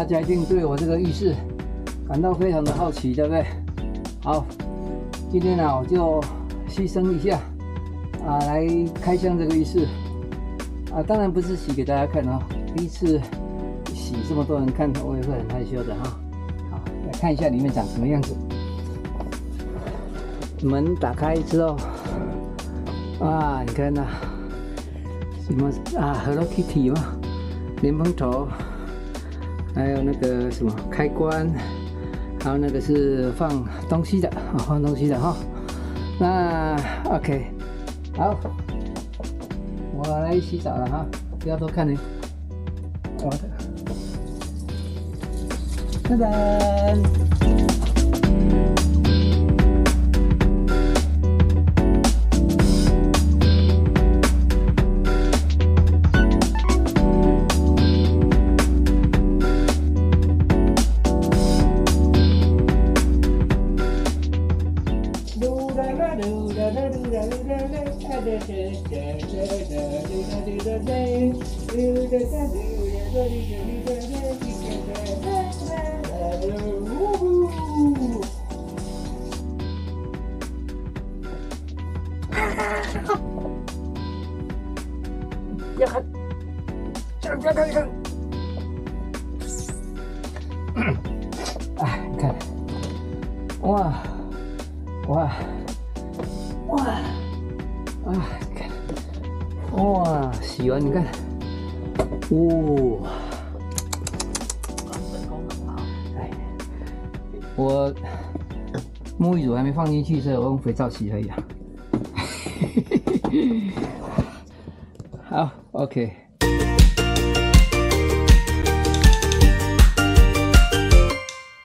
大家一定对我这个浴室感到非常的好奇，对不对？好，今天呢，我就牺牲一下来开箱这个浴室当然不是洗给大家看哦，第一次洗这么多人看，我也会很害羞的哈。好，来看一下里面长什么样子。门打开之后，你看呐，什么Hello Kitty 嘛，莲蓬头，还有那个什么开关，还有那个是放东西的放东西的哈。那 OK， 好，我来洗澡了哈，不要多看呢。我的，噔噔。要看，千万不要看，你看，你看，哇，你看，哇，洗完你看，我沐浴乳还没放进去，所以我用肥皂洗而已好 ，OK。